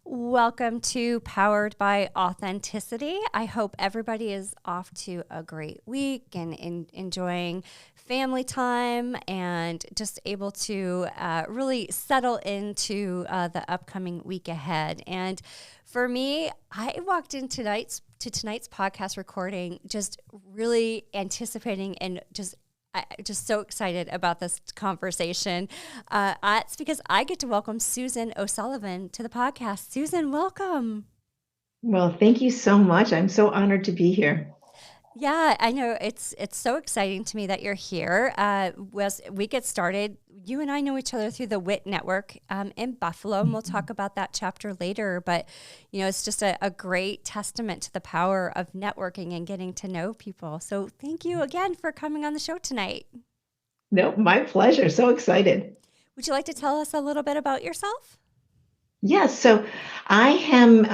Welcome to Powered by Authenticity. I hope everybody is off to a great week and enjoying family time and just able to really settle into the upcoming week ahead. And for me, I walked in tonight's podcast recording just really anticipating and just so excited about this conversation. It's because I get to welcome Susan O'Sullivan to the podcast. Susan, welcome. Well, thank you so much. I'm so honored to be here. Yeah, I know it's so exciting to me that you're here. As we get started, you and I know each other through the WIT Network in Buffalo, and we'll talk about that chapter later. But it's just a great testament to the power of networking and getting to know people. So thank you again for coming on the show tonight. No, my pleasure. So excited. Would you like to tell us a little bit about yourself? Yes, so I am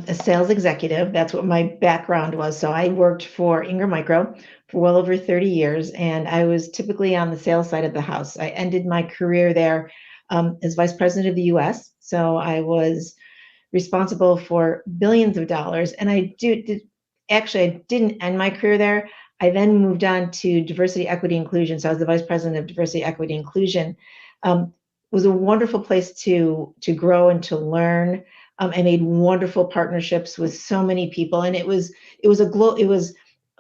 a sales executive. That's what my background was. So I worked for Ingram Micro for well over 30 years, and I was typically on the sales side of the house. I ended my career there as vice president of the US. So I was responsible for billions of dollars. And I didn't end my career there. I then moved on to diversity, equity, inclusion. So I was the vice president of diversity, equity, inclusion. It was a wonderful place to grow and to learn. I made wonderful partnerships with so many people, and it was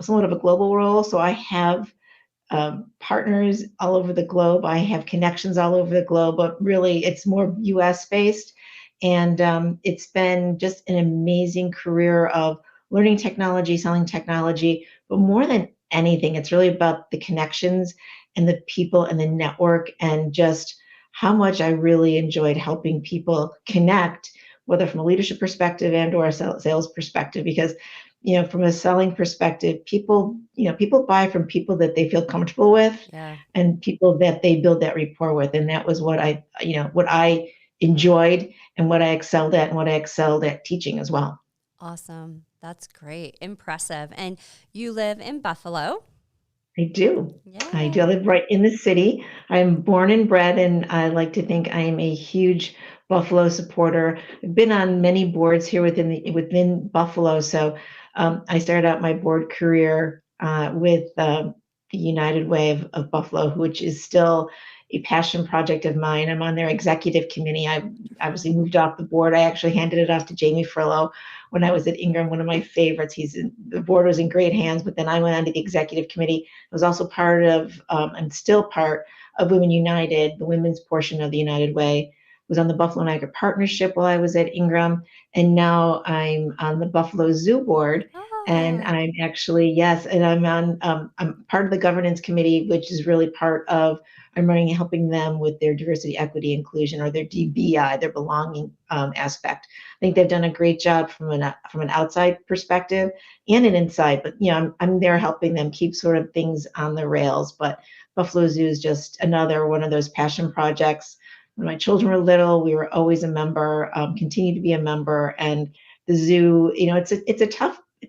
somewhat of a global role. So I have partners all over the globe. I have connections all over the globe, but really it's more US based. And it's been just an amazing career of learning technology, selling technology. But more than anything, it's really about the connections and the people and the network and just how much I really enjoyed helping people connect, whether from a leadership perspective and or a sales perspective, because from a selling perspective, people buy from people that they feel comfortable with Yeah. and people that they build that rapport with. And that was what I enjoyed and what I excelled at and what I excelled at teaching as well. Awesome. That's great. Impressive. And you live in Buffalo. I do. I do. I Yeah. live right in the city. I'm born and bred, and I like to think I am a huge Buffalo supporter. I've been on many boards here within Buffalo. So I started out my board career with the United Way of Buffalo, which is still a passion project of mine. I'm on their executive committee. I obviously moved off the board. I actually handed it off to Jamie Furlow when I was at Ingram, one of my favorites. The board was in great hands, but then I went on to the executive committee. I was also part of, and still part of Women United, the women's portion of the United Way. Was on the Buffalo Niagara Partnership while I was at Ingram, and now I'm on the Buffalo Zoo board. And Ah, I'm actually, yes, and I'm part of the governance committee, which is really part of, I'm running and helping them with their diversity, equity, inclusion, or their DBI, their belonging aspect. I think they've done a great job from an outside perspective and an inside, but I'm there helping them keep sort of things on the rails. But Buffalo Zoo is just another one of those passion projects. When my children were little, we were always a member, continue to be a member, and the zoo, it's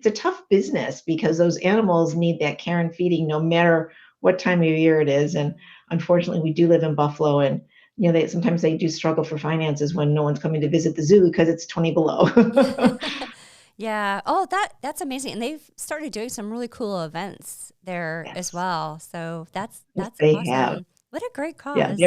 a tough business because those animals need that care and feeding no matter what time of year it is. And unfortunately, we do live in Buffalo, and sometimes they do struggle for finances when no one's coming to visit the zoo because it's 20 below. yeah. Yeah. Oh, that's amazing. And they've started doing some really cool events there as Yes, well. So yes, that's they have. awesome. What a great Yeah, cause.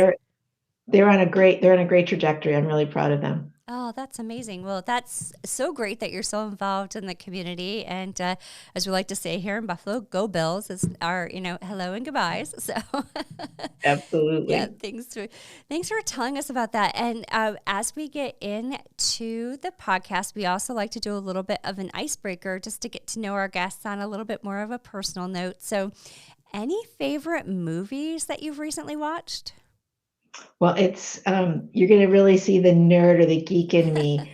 they're on a great trajectory. I'm really proud of them. Oh, that's amazing. Well, that's so great that you're so involved in the community. And as we like to say here in Buffalo, go Bills is our, hello and goodbyes. So, yeah, Absolutely. thanks for telling us about that. And as we get into the podcast, we also like to do a little bit of an icebreaker just to get to know our guests on a little bit more of a personal note. So, any favorite movies that you've recently watched? Well, it's you're going to really see the nerd or the geek in me.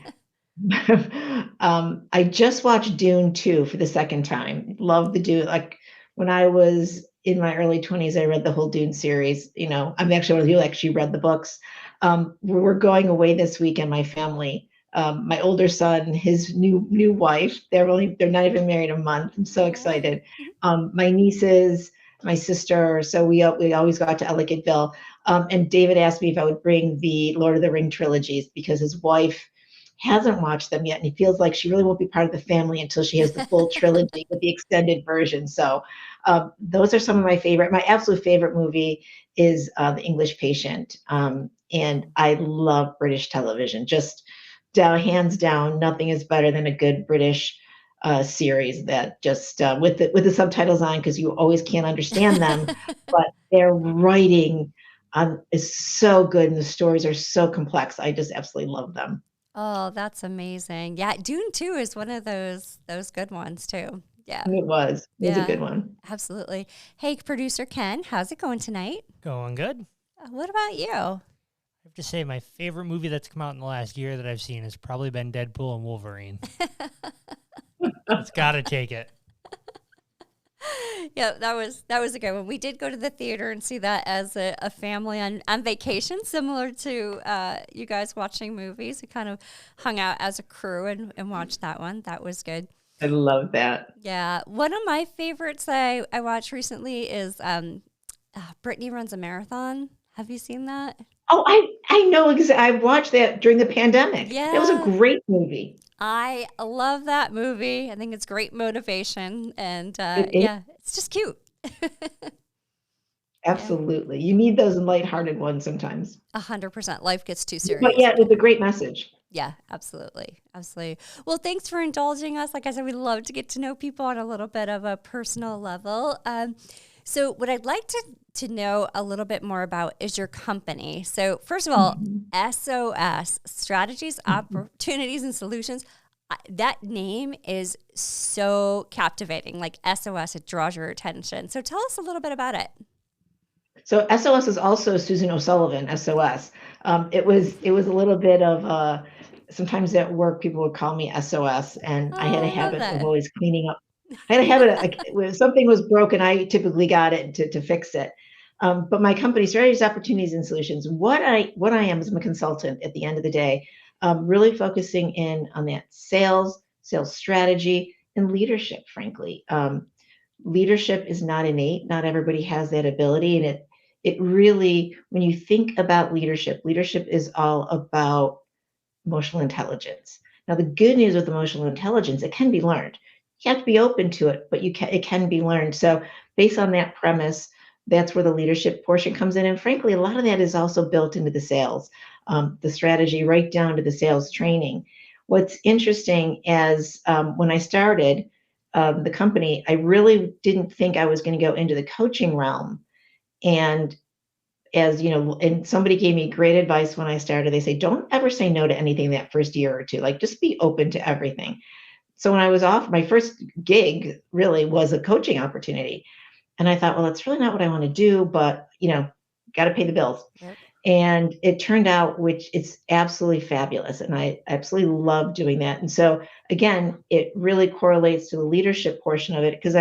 I just watched Dune 2 for the second time. Love the Dune. Like when I was in my early 20s, I read the whole Dune series. I'm actually one of you actually read the books. We're going away this weekend, my family. My older son, his new wife. They're not even married a month. I'm so Oh, excited. My nieces, my sister. So we always got to Ellicottville. And David asked me if I would bring the Lord of the Ring trilogies because his wife hasn't watched them yet, and he feels like she really won't be part of the family until she has the full trilogy with the extended version. So those are some of my favorite. My absolute favorite movie is The English Patient, and I love British television. Just down, hands down, nothing is better than a good British series that just with the subtitles on because you always can't understand them, but their writing is so good and the stories are so complex. I just absolutely love them. Oh, that's amazing. Yeah, Dune 2 is one of those good ones too. Yeah. It was a Yeah. good one. Absolutely. Hey, producer Ken, how's it going tonight? Going good. What about you? I have to say, my favorite movie that's come out in the last year that I've seen has probably been Deadpool and Wolverine. It's got to take it. Yeah, that was a good one. We did go to the theater and see that as a family on vacation, similar to you guys watching movies. We kind of hung out as a crew and watched that one. That was good. I love that. Yeah, one of my favorites I watched recently is Brittany Runs a Marathon. Have you seen that? Oh, I know I watched that during the pandemic. That was a Yeah, great movie. I love that movie. I think it's great motivation, and It yeah, it's just cute. Yeah, absolutely. You need those lighthearted ones sometimes. 100%. Life gets too But serious. yeah, it was a great message. Yeah, absolutely. Absolutely. Well, thanks for indulging us. Like I said, we love to get to know people on a little bit of a personal level. So, what I'd like to know a little bit more about is your company. So, first of all, Mhm, SOS, Strategies, mhm. Opportunities, and Solutions. That name is so captivating. Like SOS, it draws your attention. So, tell us a little bit about it. So SOS is also Susan O'Sullivan, SOS. It was a little bit of sometimes at work people would call me SOS, and I had a Oh, I love habit of that. always cleaning up. I had a habit of, like, when something was broken, I typically got it to fix it. But my company, Strategies, Opportunities, and Solutions, what I am is I'm a consultant at the end of the day, really focusing in on that sales strategy, and leadership, frankly. Leadership is not innate. Not everybody has that ability. And it really, when you think about leadership, leadership is all about emotional intelligence. Now, the good news with emotional intelligence, it can be learned. You have to be open to it, but it can be learned. So, based on that premise, that's where the leadership portion comes in. And frankly, a lot of that is also built into the sales, the strategy, right down to the sales training. What's interesting as when I started the company, I really didn't think I was going to go into the coaching realm. And as you know, and somebody gave me great advice when I started. They say, don't ever say no to anything that first year or two. Like, just be open to everything. So when I was off, my first gig really was a coaching opportunity. And I thought, well, that's really not what I want to do, but got to pay the bills. Yep. And it turned out, which it's absolutely fabulous. And I absolutely love doing that. And so again, it really correlates to the leadership portion of it because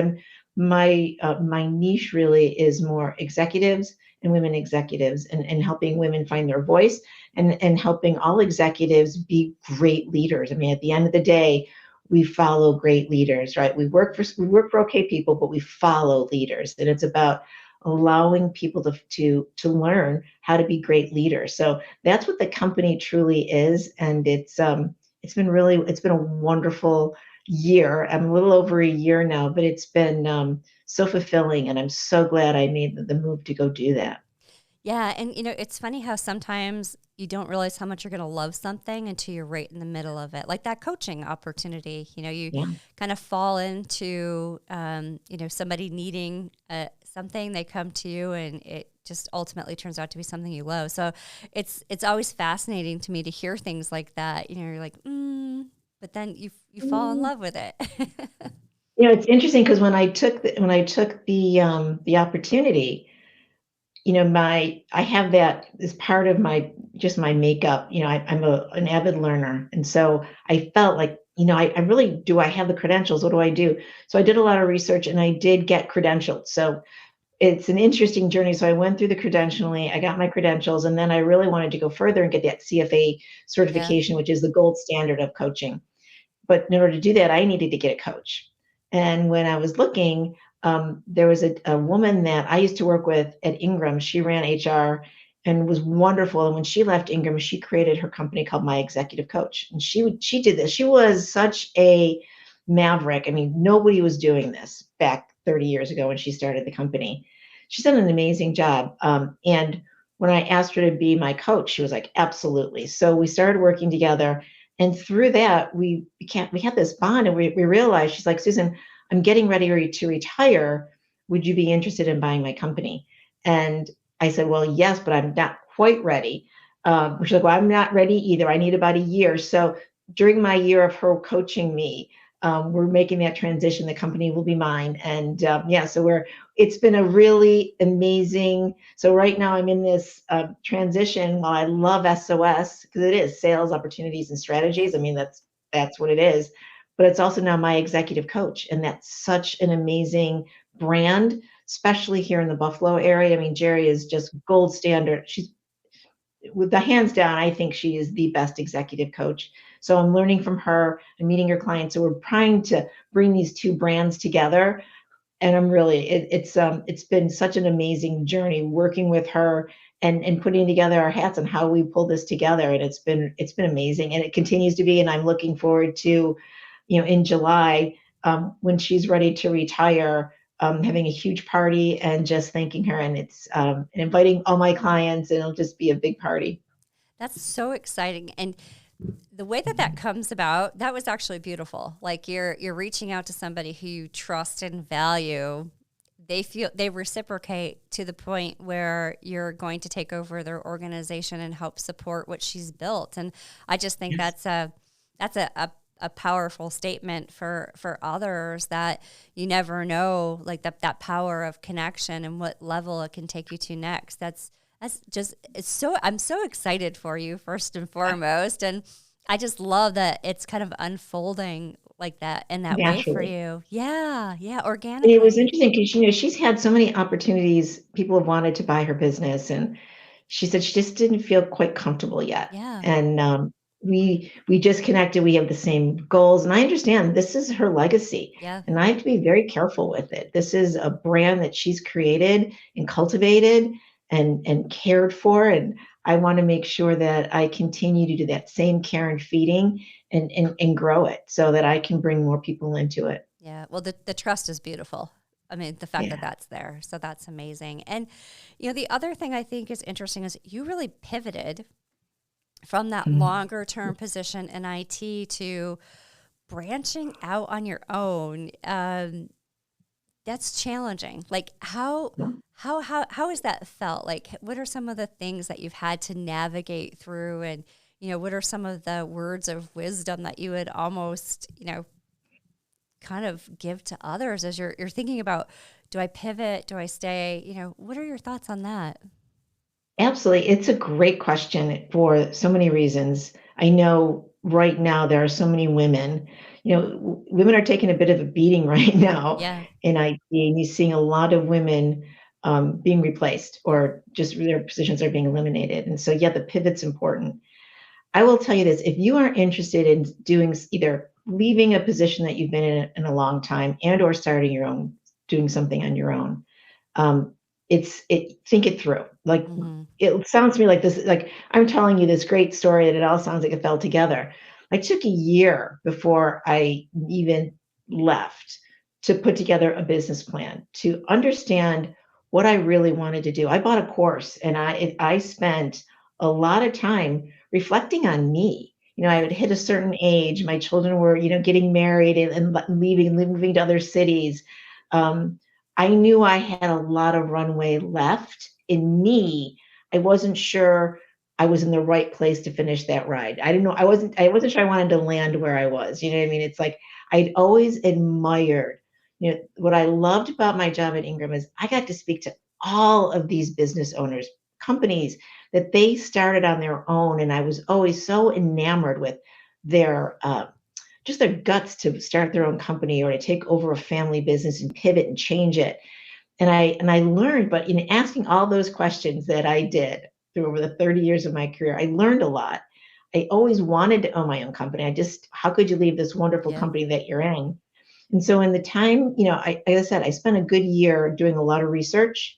my niche really is more executives and women executives and helping women find their voice and helping all executives be great leaders. I mean, at the end of the day, we follow great leaders, right? We work for okay people, but we follow leaders. And it's about allowing people to learn how to be great leaders. So that's what the company truly is, and it's been a wonderful year. I'm a little over a year now, but it's been so fulfilling, and I'm so glad I made the move to go do that. Yeah, and it's funny how sometimes you don't realize how much you're going to love something until you're right in the middle of it. Like that coaching opportunity, you Yeah. kind of fall into, somebody needing something, they come to you, and it just ultimately turns out to be something you love. So it's always fascinating to me to hear things like that. You're like, but then you fall in love with it. It's interesting because when I took the opportunity, I have that as part of my makeup. I'm an avid learner. And so I felt like, I really do. I have the credentials. What do I do? So I did a lot of research and I did get credentialed. So it's an interesting journey. So I went through the credentialing, I got my credentials, and then I really wanted to go further and get that CFA Yeah, certification, which is the gold standard of coaching. But in order to do that, I needed to get a coach. And when I was looking, there was a woman that I used to work with at Ingram. She ran HR, and was wonderful. And when she left Ingram, she created her company called My Executive Coach. And she did this. She was such a maverick. I mean, nobody was doing this back 30 years ago when she started the company. She's done an amazing job. And when I asked her to be my coach, she was like, absolutely. So we started working together. And through that, we had this bond, and we realized, she's like, Susan, I'm getting ready to retire. Would you be interested in buying my company? And I said, well, yes, but I'm not quite ready. She's like, well, I'm not ready either. I need about a year. So during my year of her coaching me, we're making that transition. The company will be mine. And yeah, so it's been a really amazing. So right now I'm in this transition. While I love SOS, because it is sales opportunities and strategies. I mean, that's what it is. But it's also now My Executive Coach. And that's such an amazing brand, especially here in the Buffalo area. I mean, Jerry is just gold standard. She's, with the hands down, I think she is the best executive coach. So I'm learning from her and meeting her clients. So we're trying to bring these two brands together. And I'm really, it's been such an amazing journey working with her and putting together our hats on how we pull this together. And it's been amazing, and it continues to be. And I'm looking forward to, in July, when she's ready to retire, having a huge party and just thanking her, and and inviting all my clients, and it'll just be a big party. That's so exciting. And the way that comes about, that was actually beautiful. Like you're reaching out to somebody who you trust and value. They reciprocate to the point where you're going to take over their organization and help support what she's built. And I just think Yes. that's a powerful statement for others, that you never know, like that power of connection and what level it can take you to next. That's just, I'm so excited for you, first and foremost. And I just love that it's kind of unfolding like that in that way for Naturally. you. Yeah. Yeah. And it was Organically. interesting because, she's had so many opportunities. People have wanted to buy her business, and she said she just didn't feel quite comfortable yet. Yeah. And we just connected. We have the same goals, and I understand this is her legacy, Yeah. and I have to be very careful with it. This is a brand that she's created and cultivated and cared for, and I want to make sure that I continue to do that same care and feeding and grow it so that I can bring more people into it. Yeah. Well, the trust is beautiful. I mean, the fact that Yeah. that's there. So that's amazing. And, the other thing I think is interesting is you really pivoted from that Mm. longer term position in IT to branching out on your own. That's challenging. Like how has that felt? Like what are some of the things that you've had to navigate through, and what are some of the words of wisdom that you would almost, kind of give to others as you're thinking about, do I pivot? Do I stay? What are your thoughts on that? Absolutely. It's a great question for so many reasons. I know right now there are so many women, women are taking a bit of a beating right now Yeah. in IT, and you're seeing a lot of women being replaced, or just their positions are being eliminated. And so, yeah, the pivot's important. I will tell you this, if you are interested in doing either leaving a position that you've been in a long time and or starting your own, doing something on your own, um, think it through. Like, Mm-hmm. it sounds to me like this, like I'm telling you this great story and it all sounds like it fell together. I took a year before I even left to put together a business plan to understand what I really wanted to do. I bought a course, and I spent a lot of time reflecting on me. I Yeah. would hit a certain age. My children were, getting married and leaving, moving to other cities. Um, I knew I had a lot of runway left in me. I wasn't sure I was in the right place to finish that ride. I didn't know. I wasn't sure I wanted to land where I was. You know what I mean? It's like I'd always admired, what I loved about my job at Ingram is I got to speak to all of these business owners, companies that they started on their own, and I was always so enamored with their just their guts to start their own company or to take over a family business and pivot and change it. And I learned, but in asking all those questions that I did through over the 30 years of my career, I learned a lot. I always wanted to own my own company. How could you leave this wonderful Yeah. company that you're in? And so in the time, like I said, I spent a good year doing a lot of research,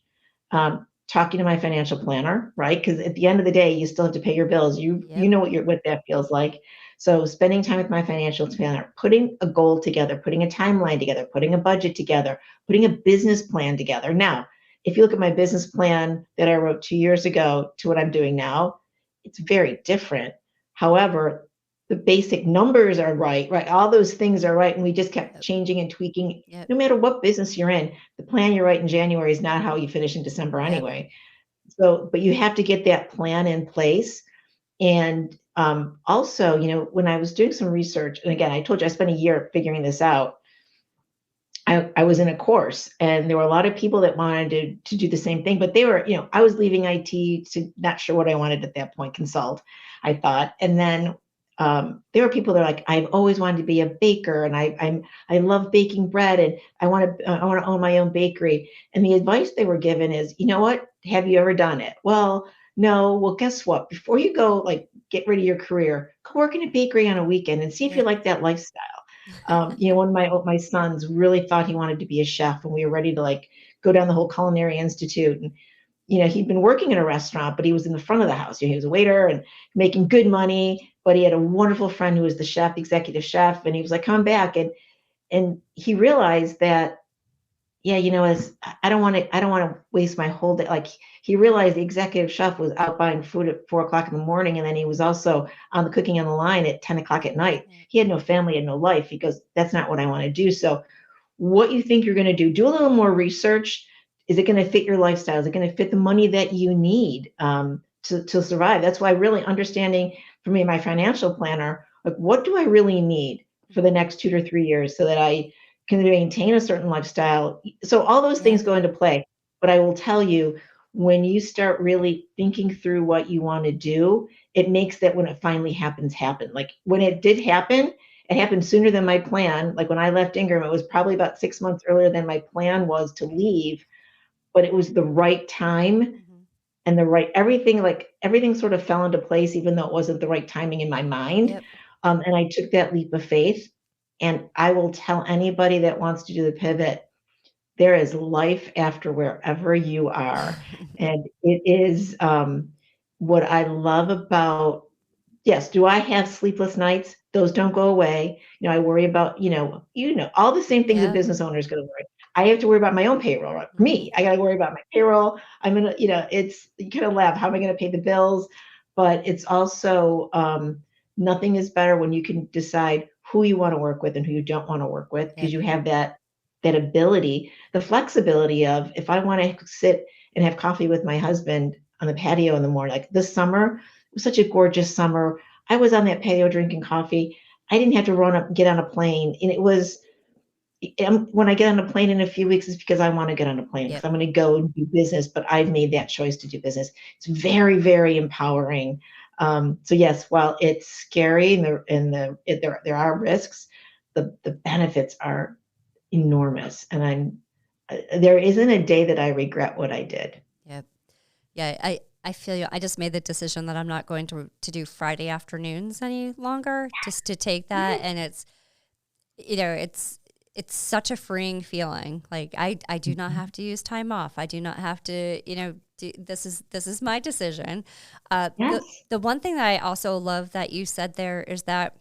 talking to my financial planner, right? Because at the end of the day, you still have to pay your bills. You Yep. know what that feels like. So spending time with my financial planner, putting a goal together, putting a timeline together, putting a budget together, putting a business plan together. Now, if you look at my business plan that I wrote 2 years ago to what I'm doing now, it's very different. However, the basic numbers are right, right? All those things are right. And we just kept Yep. changing and tweaking. Yep. No matter what business you're in, the plan you write in January is not how you finish in December Yep. anyway. So, but you have to get that plan in place. And also, when I was doing some research, and again, I told you I spent a year figuring this out. I was in a course, and there were a lot of people that wanted to do the same thing, but they were, I was leaving IT to not sure what I wanted at that point, consult, I thought. And then there were people that are like, I've always wanted to be a baker, and I love baking bread, and I want to own my own bakery. And the advice they were given is, you know what? Have you ever done it? Well, no. Well, guess what? Before you go, like, get rid of your career, go work in a bakery on a weekend and see if you Yep. like that lifestyle. One of my sons really thought he wanted to be a chef, and we were ready to like go down the whole culinary institute. And he'd been working in a restaurant, but he was in the front of the house. He was a waiter and making good money. But he had a wonderful friend who was the chef, executive chef, and he was like, "Come back." And he realized that, yeah, as I don't want to waste my whole day. Like, he realized the executive chef was out buying food at 4 o'clock in the morning, and then he was also on the cooking on the line at 10 o'clock at night. He had no family, had no life. He goes, "That's not what I want to do." So, what you think you're going to do a little more research. Is it going to fit your lifestyle? Is it going to fit the money that you need to survive? That's why really understanding, for me, my financial planner, like, what do I really need for the next 2 to 3 years so that I can maintain a certain lifestyle? So all those things Yep. go into play. But I will tell you, when you start really thinking through what you want to do, it makes that when it finally happens, happen. Like, when it did happen, it happened sooner than my plan. Like, when I left Ingram, it was probably about 6 months earlier than my plan was to leave, but it was the right time Mm-hmm. and everything sort of fell into place, even though it wasn't the right timing in my mind. Yep. And I took that leap of faith. And I will tell anybody that wants to do the pivot, there is life after wherever you are. And it is what I love about. Yes, do I have sleepless nights? Those don't go away. I worry about, all the same things a Yeah. business owner is going to worry. I have to worry about my own payroll, right? Mm-hmm. Me, I got to worry about my payroll. I'm going to, you kind of laugh. How am I going to pay the bills? But it's also, nothing is better when you can decide who you want to work with and who you don't want to work with, because Yep. you have that ability, the flexibility of, if I want to sit and have coffee with my husband on the patio in the morning, like this summer, it was such a gorgeous summer. I was on that patio drinking coffee. I didn't have to run up, get on a plane. And it was, when I get on a plane in a few weeks, it's because I want to get on a plane, because Yep. I'm going to go and do business, but I've made that choice to do business. It's very, very empowering. So yes, while it's scary there are risks, the benefits are enormous. And there isn't a day that I regret what I did. Yep. Yeah. I feel you. I just made the decision that I'm not going to do Friday afternoons any longer, just to take that. And it's, it's such a freeing feeling. Like, I do not have to use time off. I do not have to, this is my decision. Yes. The one thing that I also love that you said there is that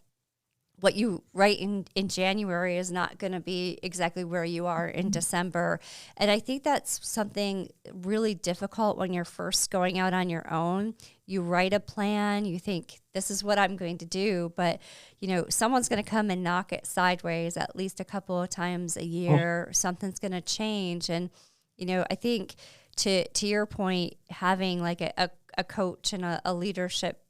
what you write in January is not going to be exactly where you are in December. And I think that's something really difficult when you're first going out on your own. You write a plan, you think, this is what I'm going to do, but someone's going to come and knock it sideways at least a couple of times a year. Something's going to change. And, I think to your point, having like a coach and a leadership,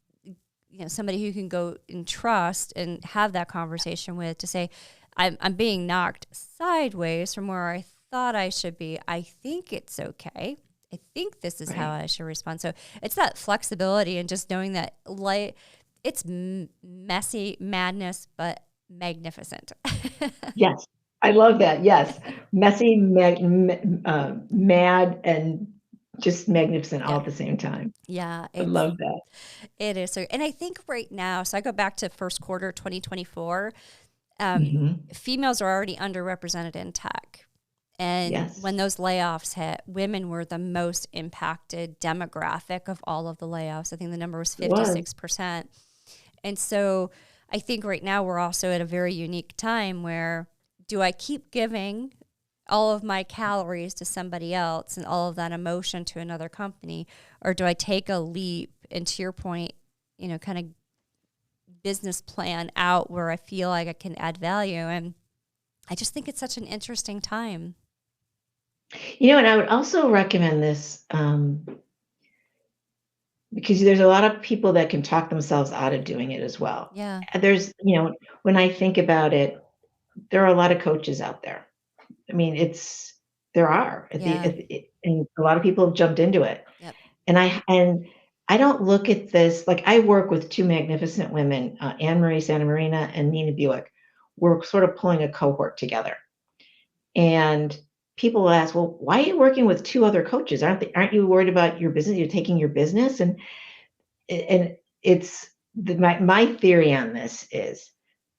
somebody who can go and trust and have that conversation with, to say, I'm being knocked sideways from where I thought I should be. I think it's okay. I think this is how I should respond. So it's that flexibility and just knowing that it's messy madness, but magnificent. Yes. I love that. Yes. Messy, mad, and just magnificent all Yep. at the same time. Yeah, I love that. it is. So, and I think right now, so I go back to first quarter 2024, Mhm. females are already underrepresented in tech. And Yes. when those layoffs hit, women were the most impacted demographic of all of the layoffs. I think the number was It was. 56%. And so I think right now we're also at a very unique time where, do I keep giving all of my calories to somebody else and all of that emotion to another company? Or do I take a leap, and to your point, kind of business plan out where I feel like I can add value? And I just think it's such an interesting time. And I would also recommend this because there's a lot of people that can talk themselves out of doing it as well. Yeah. There's, when I think about it, there are a lot of coaches out there. I mean, there are, Yeah. and a lot of people have jumped into it. Yep. And I don't look at this, like I work with two magnificent women, Anne Marie Santa Marina and Nina Buick. We're sort of pulling a cohort together. And people will ask, well, why are you working with two other coaches? Aren't you worried about your business? You're taking your business. And it's my theory on this is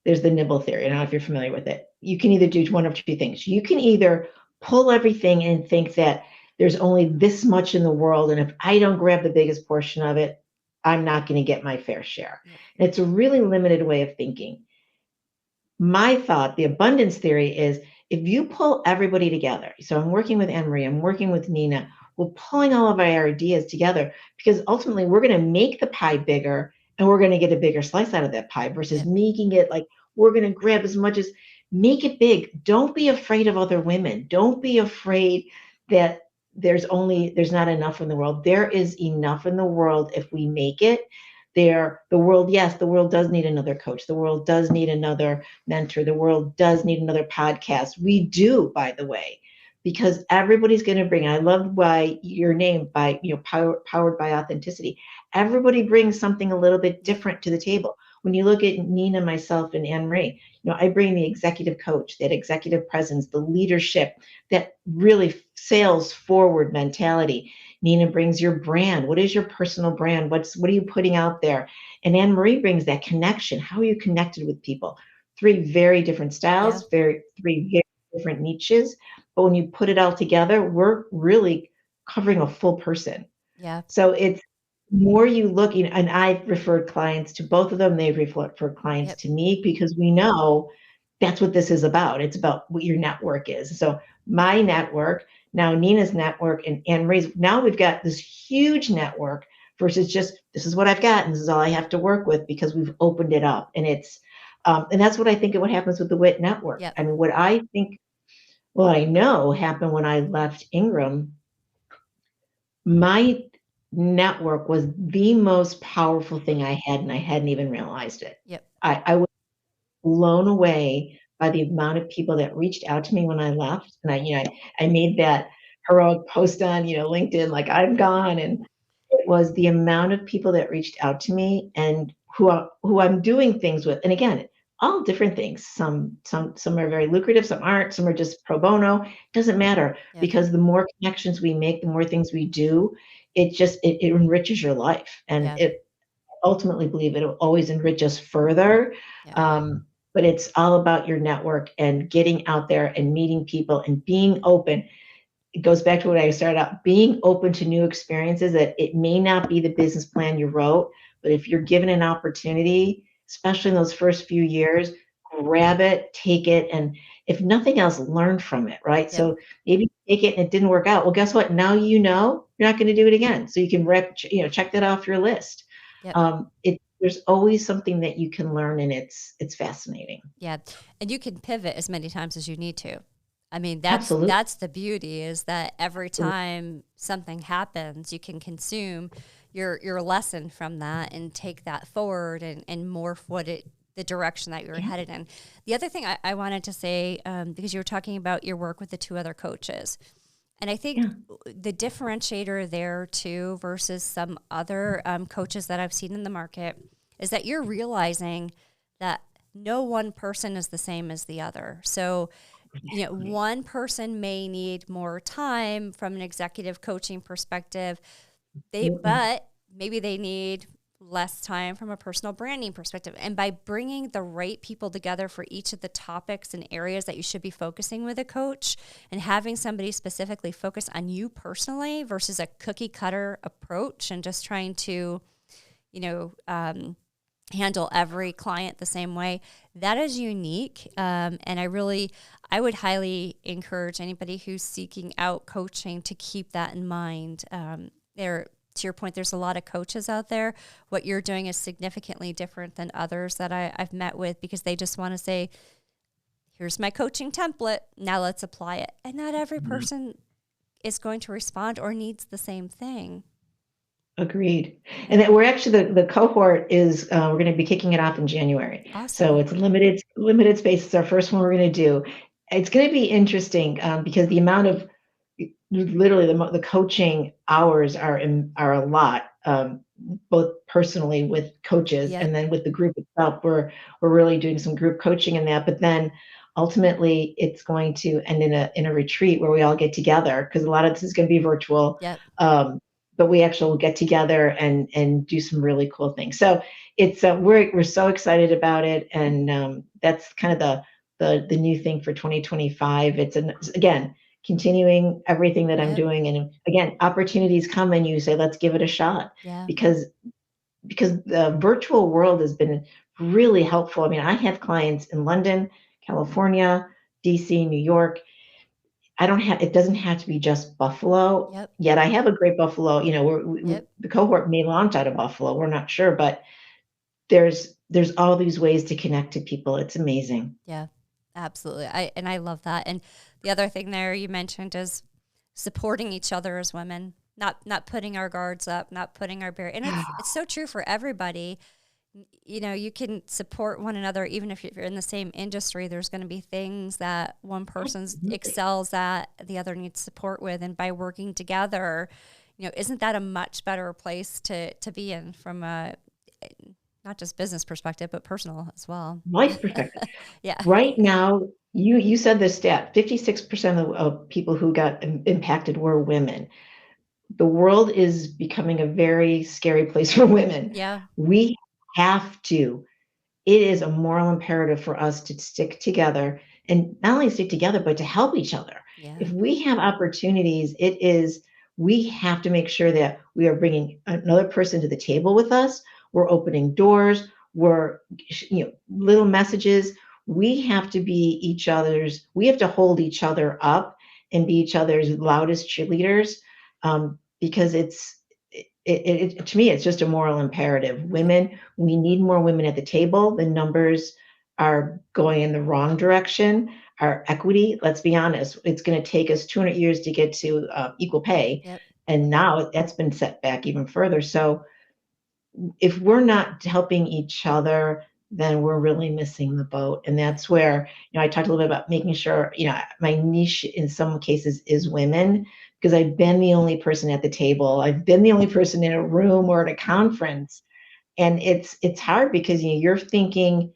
there's the nibble theory. I don't know if you're familiar with it. You can either do one of two things. You can either pull everything and think that there's only this much in the world, and if I don't grab the biggest portion of it, I'm not going to get my fair share. Yep. And it's a really limited way of thinking. My thought, the abundance theory, is if you pull everybody together. So I'm working with Anne Marie, I'm working with Nina, we're pulling all of our ideas together because ultimately we're going to make the pie bigger and we're going to get a bigger slice out of that pie versus making it like we're going to grab as much as, make it big. Don't be afraid of other women. Don't be afraid that there's not enough in the world. There is enough in the world if we make it. The world, yes, the world does need another coach. The world does need another mentor. The world does need another podcast. We do, by the way, because everybody's going to bring. I love why your name by powered by authenticity. Everybody brings something a little bit different to the table. When you look at Nina, myself, and Anne Marie, I bring the executive coach, that executive presence, the leadership, that really sales forward mentality. Nina brings your brand. What is your personal brand? What are you putting out there? And Anne Marie brings that connection. How are you connected with people? Three very different styles, three very different niches. But when you put it all together, we're really covering a full person. Yeah. So it's more you look, and I've referred clients to both of them. They've referred clients to me because we know that's what this is about. It's about what your network is. So my network, now Nina's network, and Anne Marie's, now we've got this huge network versus just, this is what I've got and this is all I have to work with, because we've opened it up. And it's, and that's what I think of what happens with the WIT Network. Yep. I mean, what I know happened when I left Ingram, my network was the most powerful thing I had, and I hadn't even realized it. Yep. I was blown away by the amount of people that reached out to me when I left. And I made that heroic post on, LinkedIn, like I'm gone. And it was the amount of people that reached out to me and who I'm doing things with. And again, all different things. Some are very lucrative, some aren't, some are just pro bono. It doesn't matter, because the more connections we make, the more things we do, it enriches your life. And it ultimately believe it'll always enrich us further. But it's all about your network and getting out there and meeting people and being open. It goes back to what I started out, being open to new experiences, that it may not be the business plan you wrote, but if you're given an opportunity, especially in those first few years, grab it, take it, and if nothing else, learn from it, right? So maybe take it and it didn't work out. Well, guess what? Now you're not going to do it again. So you can check that off your list. There's always something that you can learn, and it's fascinating. Yeah. And you can pivot as many times as you need to. I mean, that's the beauty, is that every time something happens, you can consume your lesson from that and take that forward and morph the direction that you're headed in. The other thing I wanted to say, because you were talking about your work with the two other coaches, and I think the differentiator there too versus some other coaches that I've seen in the market is that you're realizing that no one person is the same as the other. So, one person may need more time from an executive coaching perspective, but maybe they need less time from a personal branding perspective. And by bringing the right people together for each of the topics and areas that you should be focusing with a coach, and having somebody specifically focus on you personally versus a cookie cutter approach and just trying to, handle every client the same way, that is unique. And I would highly encourage anybody who's seeking out coaching to keep that in mind. To your point, there's a lot of coaches out there. What you're doing is significantly different than others that I've met with, because they just want to say, here's my coaching template, now let's apply it. And not every person is going to respond or needs the same thing. Agreed. And that we're actually, the cohort is, we're going to be kicking it off in January. Awesome. So it's limited space. It's our first one we're going to do. It's going to be interesting because the amount of, literally the coaching hours are a lot, both personally with coaches, Yep. and then with the group itself, we're really doing some group coaching in that. But then ultimately it's going to end in a retreat where we all get together, because a lot of this is going to be virtual. Yep. But we actually will get together and do some really cool things. So it's we're so excited about it, and that's kind of the new thing for 2025. It's again, continuing everything that I'm Yep. doing, and again, opportunities come and you say, let's give it a shot. Yeah. Because the virtual world has been really helpful. I mean, I have clients in London, California, DC, New York. It doesn't have to be just Buffalo. Yep. Yet I have a great Buffalo, Yep. the cohort may launch out of Buffalo. We're not sure, but there's all these ways to connect to people. It's amazing. Yeah, absolutely. I love that. And the other thing there you mentioned is supporting each other as women, not putting our guards up, not putting our barrier. And it's so true for everybody. You can support one another, even if you're in the same industry. There's going to be things that one person excels at, the other needs support with. And by working together, isn't that a much better place to be in from a, not just business perspective, but personal as well. Life perspective. Yeah. Right now, you said this stat, 56% of people who got impacted were women. The world is becoming a very scary place for women. Yeah. We have to. It is a moral imperative for us to stick together, and not only stick together, but to help each other. Yeah. If we have opportunities, we have to make sure that we are bringing another person to the table with us. We're opening doors. We're, little messages. We have to be we have to hold each other up and be each other's loudest cheerleaders, because to me, it's just a moral imperative. Women, we need more women at the table. The numbers are going in the wrong direction. Our equity, let's be honest, it's going to take us 200 years to get to equal pay. Yep. And now that's been set back even further. So if we're not helping each other, then we're really missing the boat. And that's where, I talked a little bit about making sure, my niche in some cases is women, because I've been the only person at the table. I've been the only person in a room or at a conference. And it's hard because, you're thinking,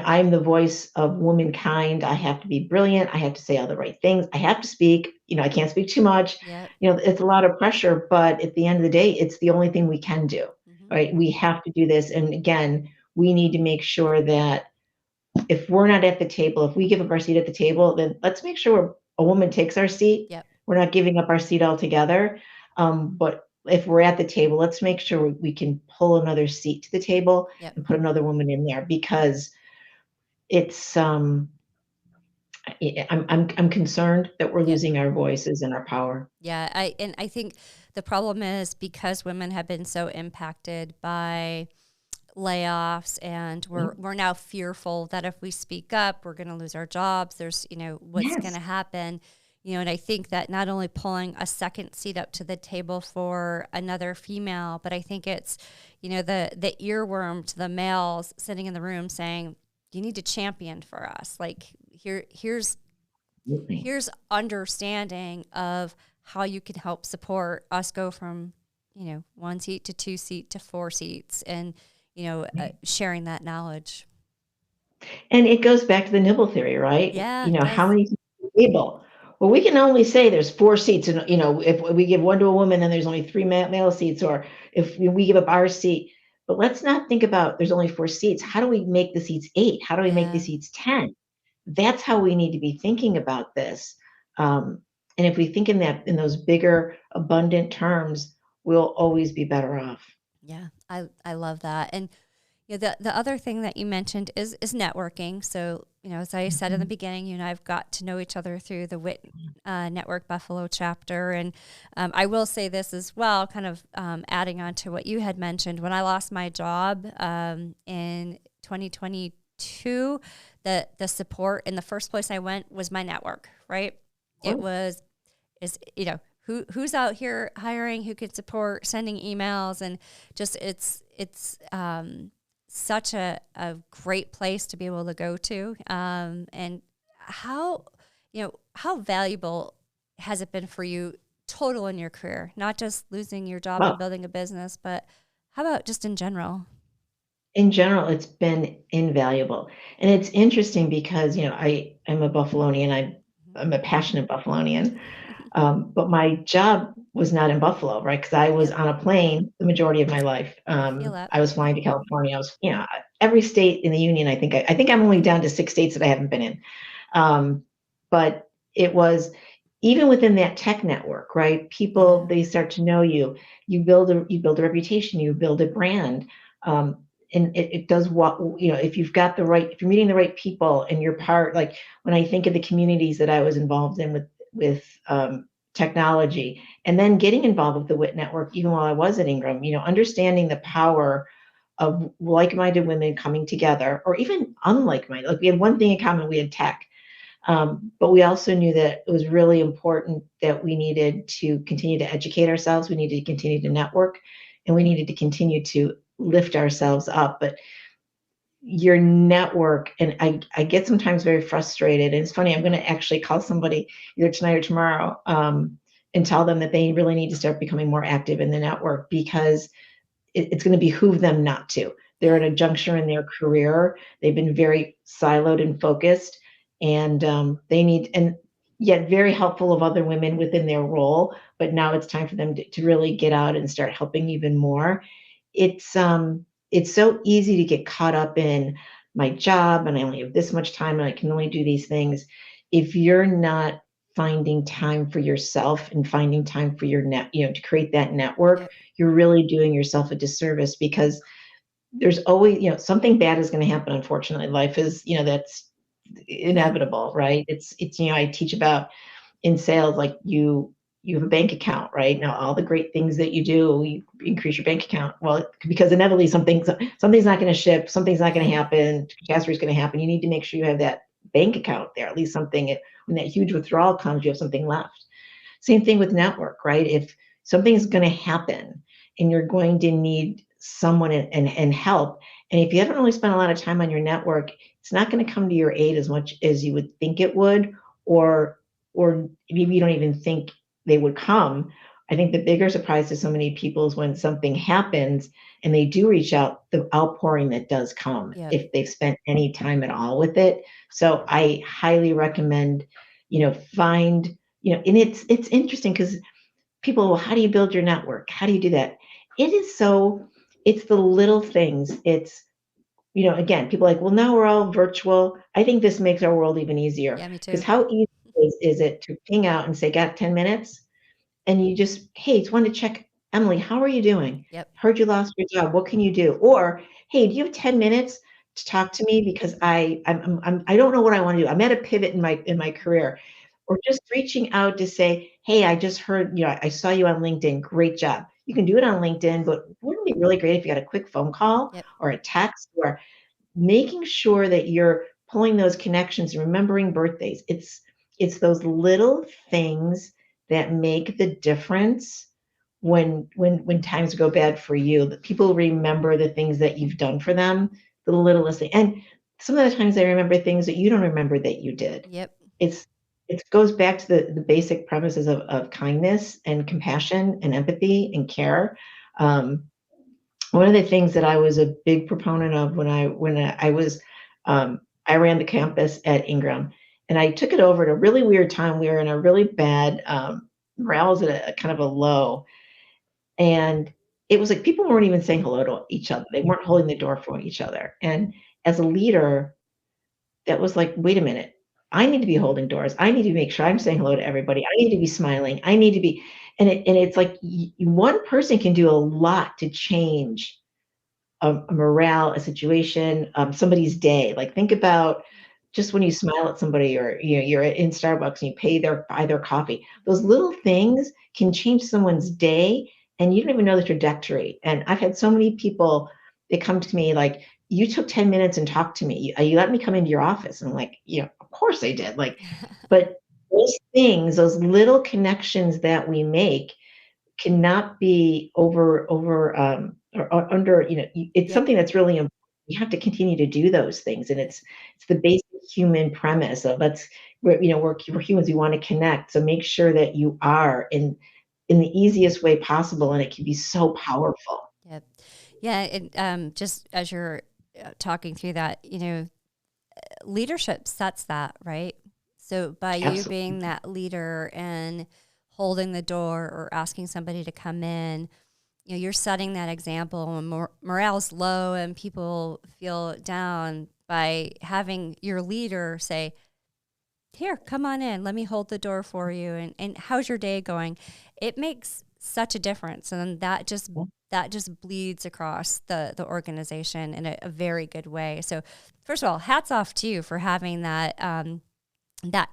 I'm the voice of womankind. I have to be brilliant. I have to say all the right things. I have to speak. I can't speak too much. Yep. It's a lot of pressure, but at the end of the day, it's the only thing we can do, right? We have to do this. And again, we need to make sure that if we're not at the table, if we give up our seat at the table, then let's make sure a woman takes our seat. Yep. We're not giving up our seat altogether. But if we're at the table, let's make sure we can pull another seat to the table. Yep. And put another woman in there, because it's I'm concerned that we're losing our voices and our power. Yeah, I think the problem is because women have been so impacted by layoffs, and we're now fearful that if we speak up, we're going to lose our jobs. There's, what's going to happen, and I think that not only pulling a second seat up to the table for another female, but I think it's, the earworm to the males sitting in the room saying, you need to champion for us. Like here's understanding of how you can help support us go from, one seat to 2 seat to 4 seats, and, sharing that knowledge. And it goes back to the nibble theory, right? Yeah. How many people are able? well, we can only say there's 4 seats, and if we give one to a woman, then there's only 3 male seats, or if we give up our seat. But let's not think about there's only 4 seats. How do we make the seats 8? How do we make the Yeah. seats 10? That's how we need to be thinking about this. And if we think in those bigger, abundant terms, we'll always be better off. Yeah. I love that. And the other thing that you mentioned is networking. So, as I said in the Mhm. beginning, you and I've got to know each other through the WIT Network Buffalo Chapter. And I will say this as well, kind of adding on to what you had mentioned. When I lost my job in 2022, the support in the first place I went was my network, right? It Oh, was, who's out here hiring, who could support sending emails, and just it's such a great place to be able to go to. And how valuable has it been for you total in your career, not just losing your job and well, building a business, but how about just in general? in general, it's been invaluable. And it's interesting because, I'm a Buffalonian. I'm a passionate Buffalonian. But my job was not in Buffalo, right? Because I was Yep, on a plane the majority of my life. I feel that. I was flying to California. I was, every state in the union. I think I'm only down to 6 states that I haven't been in. Um, but it was even within that tech network, right? People, Yeah, they start to know you. You build a reputation. You build a brand. Um, and it does what, if if you're meeting the right people and you're part, like when I think of the communities that I was involved in with technology, and then getting involved with the WIT network, even while I was at Ingram, understanding the power of like-minded women coming together, or even unlike-minded. Like we had one thing in common, we had tech. But we also knew that it was really important that we needed to continue to educate ourselves. We needed to continue to network, and we needed to continue to lift ourselves up. But your network, and I get sometimes very frustrated. And it's funny, I'm going to actually call somebody either tonight or tomorrow, and tell them that they really need to start becoming more active in the network, because it's going to behoove them not to. They're yeah, at a juncture in their career. They've been very siloed and focused, and they need, and yet very helpful of other women within their role. But now it's time for them to really get out and start helping even more. It's so easy to get caught up in my job, and I only have this much time, and I can only do these things. If you're not finding time for yourself and finding time for your to create that network, yep, you're really doing yourself a disservice, because there's always, something bad is going to happen. Unfortunately, life is, that's yep, inevitable, right? It's I teach about in sales, like you have a bank account, right? Now, all the great things that you increase your bank account. Well, because inevitably something's not going to ship, something's not going yep, to happen, catastrophe is going to happen. You need to make sure you have that bank account there, at least something. When that huge withdrawal comes, you have something left. Same thing with network, right? If something's going to happen and you're going to need someone and help, and if you haven't really spent a lot of time on your network, it's not going to come to your aid as much as you would think it would, or maybe you don't even think they would come. I think the bigger surprise to so many people is when something happens and they do reach out, the outpouring that does come yep, if they've spent any time at all with it. So I highly recommend, find, and it's interesting because people, well, how do you build your network? How do you do that? It is so, it's the little things. It's, again, people are like, well, now we're all virtual. I think this makes our world even easier, yeah, me because too. how easy is it to ping out and say, got 10 minutes? And you just, hey, just wanted to check, Emily, how are you doing? Yep, Heard you lost your job. What can you do? Or, hey, do you have 10 minutes to talk to me, because I don't know what I want to do. I'm at a pivot in my career. Or just reaching out to say, hey, I just heard, I saw you on LinkedIn. Great job. You can do it on LinkedIn, but wouldn't it be really great if you got a quick phone call yep, or a text, or making sure that you're pulling those connections and remembering birthdays. It's those little things that make the difference when times go bad for you. That people remember the things that you've done for them, the littlest thing. And some of the times they remember things that you don't remember that you did. yep, It's it goes back to the basic premises of kindness and compassion and empathy and care. Um, One of the things that I was a big proponent of when I was, I ran the campus at Ingram, And I took it over at a really weird time. We were in a really bad, morale was at a kind of a low. And it was like people weren't even saying hello to each other. They weren't holding the door for each other. And as a leader, that was like, wait a minute. I need to be holding doors. I need to make sure I'm saying hello to everybody. I need to be smiling. I need to be, and it's like one person can do a lot to change a morale, a situation, somebody's day. Like think about just when you smile at somebody, or you're in Starbucks and you buy their coffee. Those little things can change someone's day, and you don't even know the trajectory. And I've had so many people that come to me like, "You took 10 minutes and talked to me. You let me come into your office." And I'm like, of course I did. Like, but those things, those little connections that we make cannot be or under, it's Yep. something that's really important. You have to continue to do those things, and it's the basic human premise of we're humans, we want to connect. So make sure that you are in the easiest way possible, and it can be so powerful. Yep. Yeah. And just as you're talking through that, leadership sets that, right? So by you being Absolutely. that leader and holding the door or asking somebody to come in, you're setting that example when morale's low and people feel down by having your leader say, here, come on in. Let me hold the door for you. And how's your day going? It makes such a difference. And that just bleeds across the organization in a very good way. So first of all, hats off to you for having that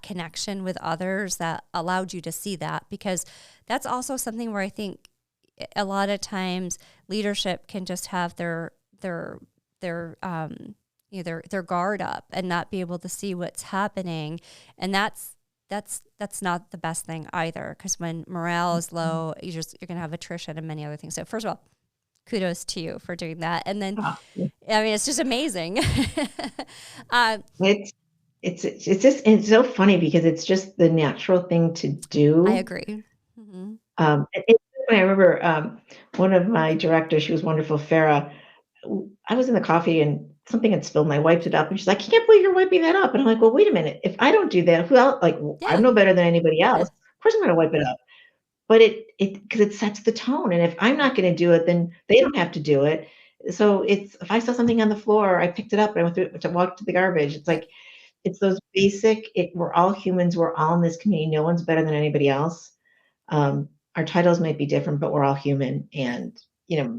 connection with others that allowed you to see that, because that's also something where I think a lot of times leadership can just have their guard up and not be able to see what's happening, and that's not the best thing either, because when morale is low, you're going to have attrition and many other things. So first of all, kudos to you for doing that. And then Ah, yeah. I mean, it's just amazing. um, It's it's so funny because it's just the natural thing to I do. agree. Hmm. It's funny, I remember, one of my directors, she was wonderful, Farah. I was in the coffee and something had spilled and I wiped it up, and she's like, "I can't believe you're wiping that up." And I'm like, "Well, wait a minute. If I don't do that, who else? Like, I'm Yeah. no better than anybody else. Of course I'm gonna wipe it up." But because it sets the tone, and if I'm not gonna do it, then they don't have to do it. So it's if I saw something on the floor, I picked it up and I went through it, walked to the garbage. It's Yep. like it's those basic. We're all humans. We're all in this community. No one's better than anybody else. Our titles might be different, but we're all human. And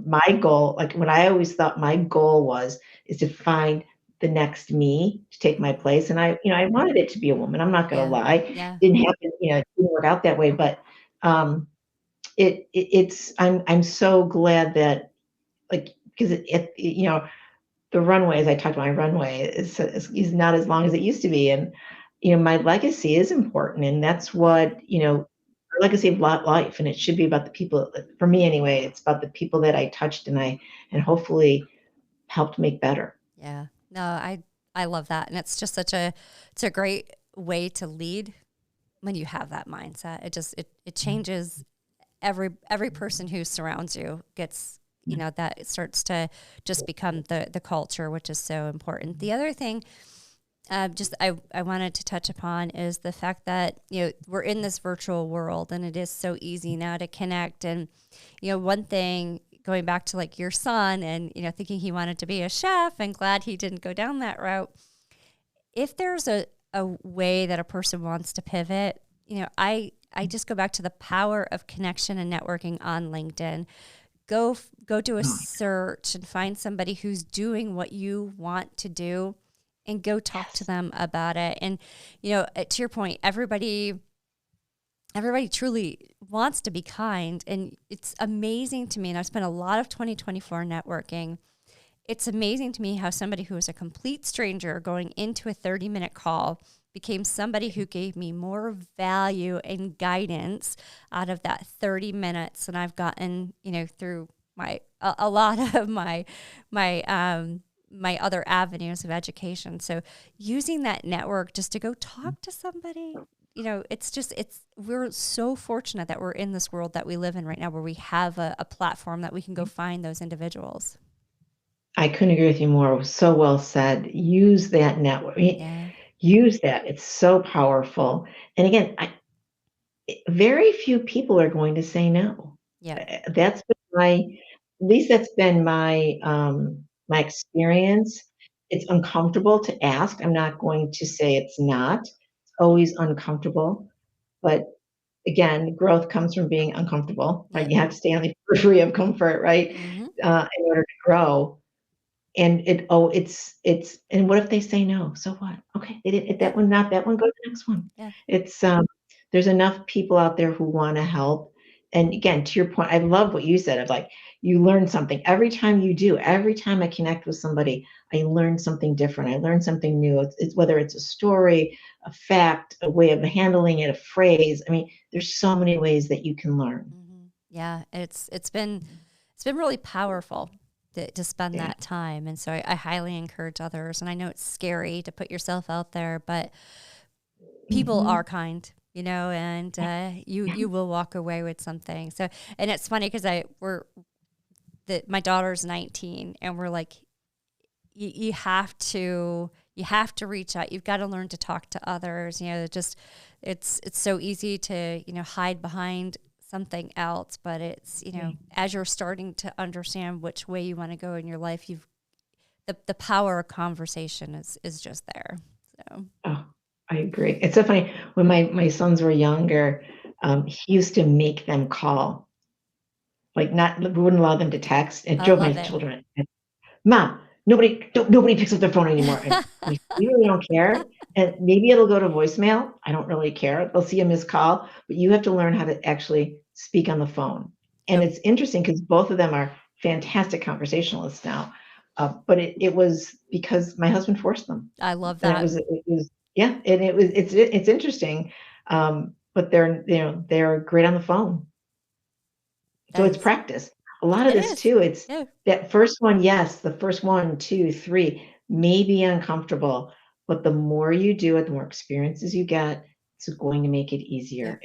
my goal, like what I always thought my goal was, is to find the next me to take my place. And I wanted it to be a woman. I'm not going to Yeah. lie. Yeah. Didn't happen. It didn't work out that way. But um, it's I'm so glad that, like, because the runway, as I talked about, my runway is not as long as it used to be. And my legacy is important, and that's Yeah. what legacy of life, and it should be about the people. For me anyway, it's about the people that I touched, and hopefully helped make better. Yeah. No, I love that. And it's just it's a great way to lead when you have that mindset. It changes every person who surrounds you gets, that it starts to just become the culture, which is so important. The other thing just I wanted to touch upon is the fact that we're in this virtual world and it is so easy now to connect. And one thing, going back to like your son and thinking he wanted to be a chef and glad he didn't go down that route, if there's a way that a person wants to pivot, I just go back to the power of connection and networking on LinkedIn. Go do a search and find somebody who's doing what you want to do and go talk to Yes. them about it. And to your point, everybody truly wants to be kind, and it's amazing to me, and I've spent a lot of 2024 networking. It's amazing to me how somebody who was a complete stranger going into a 30-minute call became somebody who gave me more value and guidance out of that 30 minutes than I've gotten, through a lot of my other avenues of education. So using that network just to go talk to somebody, we're so fortunate that we're in this world that we live in right now, where we have a platform that we can go find those individuals. I couldn't agree with you more. It was so well said. Use that network. Yeah. use that. It's so powerful. And again, very few people are going to say no. Yeah. That's been at least that's been my experience. It's uncomfortable to ask. I'm not going to say it's not. It's always uncomfortable. But again, growth comes from being uncomfortable, right? Yep. You have to stay on the periphery of comfort, right? Mm-hmm. In order to grow. And it's and what if they say no? So what? Okay, they didn't that one, not that one, go to the next one. Yeah. It's there's enough people out there who want to help. And again, to your point, I love what you said of like you learn something every time you do. Every time I connect with somebody, I learn something different. I learn something new. It's whether it's a story, a fact, a way of handling it, a phrase. I mean, there's so many ways that you can learn. Mm-hmm. Yeah, it's been really powerful to spend Yeah. that time, and so I highly encourage others. And I know it's scary to put yourself out there, but people Mhm. are kind, and you will walk away with something. So, and it's funny because my daughter's 19, and we're like, you have to reach out. You've got to learn to talk to others. Just it's so easy to hide behind something else, but it's as you're starting to understand which way you want to go in your life, the power of conversation is just there. So Oh, I agree. It's so funny. When my sons were younger, he used to make them call, like not we wouldn't allow them to text. It I drove my love it. children. Mom, nobody picks up their phone anymore. And you really don't care. And maybe it'll go to voicemail. I don't really care. They'll see a missed call, but you have to learn how to actually speak on the phone. And Yep. it's interesting because both of them are fantastic conversationalists now. But it was because my husband forced them. I love And that. it was yeah, and it's interesting. But they're great on the phone. So That it's is, practice. A lot of it this is. too, it's Yeah. that first one, yes, the first 1, 2, 3 may be uncomfortable, but the more you do it, the more experiences you get, it's going to make it Yep. easier.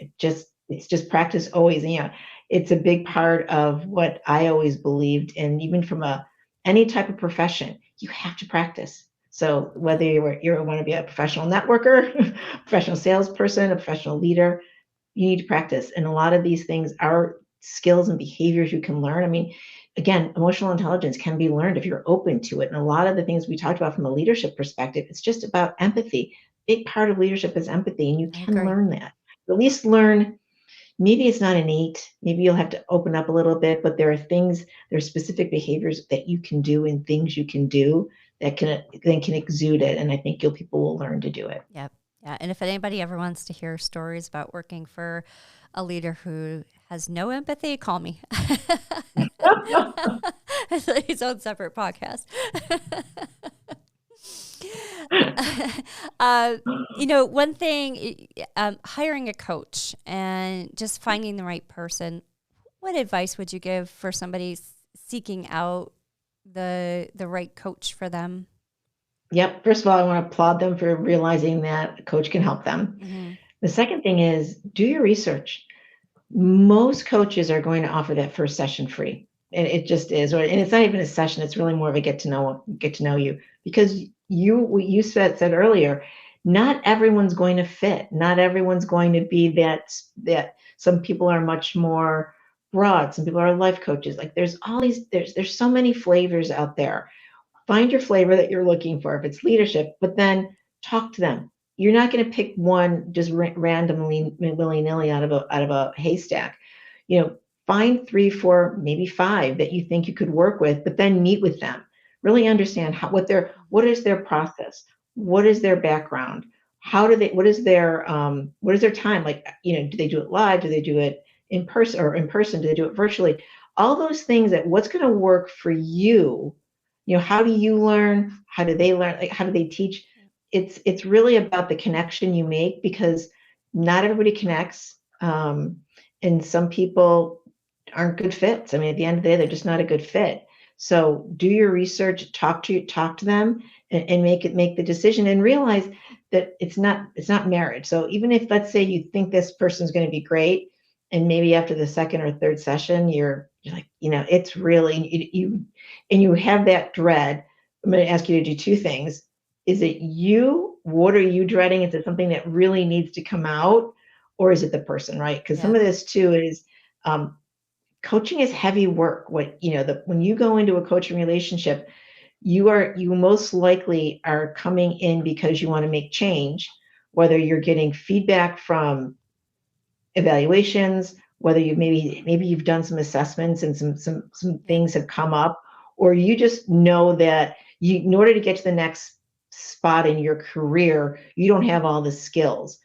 It's just practice always. And, it's a big part of what I always believed, and even from any type of profession, you have to practice. So whether you want to be a professional networker, professional salesperson, a professional leader, you need to practice. And a lot of these things are skills and behaviors you can learn. I mean, again, emotional intelligence can be learned if you're open to it. And a lot of the things we talked about from a leadership perspective, it's just about empathy. Big part of leadership is empathy, and you I can agree. learn that. At least learn, maybe it's not innate, maybe you'll have to open up a little bit, but there are specific behaviors that you can do and things you can do that can exude it. And I think people will learn to do it. Yep. Yeah. And if anybody ever wants to hear stories about working for a leader who has no empathy, call me. It's his own separate podcast. One thing, hiring a coach and just finding the right person. What advice would you give for somebody seeking out the right coach for them? Yep. First of all, I want to applaud them for realizing that a coach can help them. Mm-hmm. The second thing is do your research. Most coaches are going to offer that first session free. And it just is, and it's not even a session. It's really more of a get to know you, because what you said earlier, not everyone's going to fit. Not everyone's going to be that some people are much more broad. Some people are life coaches. Like there's so many flavors out there. Find your flavor that you're looking for if it's leadership, but then talk to them. You're not going to pick one just randomly, willy-nilly out of a haystack. Find 3, 4, maybe 5 that you think you could work with, but then meet with them. Really understand what is their process, what is their background, what is their time like. Do they do it live? Do they do it in person, or in person? Do they do it virtually? All those things, that what's going to work for you. How do you learn? How do they learn? Like, how do they teach? It's really about the connection you make, because not everybody connects. And some people aren't good fits. I mean, at the end of the day, they're just not a good fit. So do your research, talk to them, and make the decision, and realize that it's not marriage. So even if, let's say, you think this person's going to be great, and maybe after the second or third session, you're like, it's really you have that dread. I'm going to ask you to do 2 things. Is it you what are you dreading? Is it something that really needs to come out, or is it the person, right? Because some of this too is coaching is heavy work. When you go into a coaching relationship, you most likely are coming in because you want to make change, whether you're getting feedback from evaluations, whether maybe you've done some assessments and some things have come up, or you just know that in order to get to the next spot in your career, you don't have all the skills.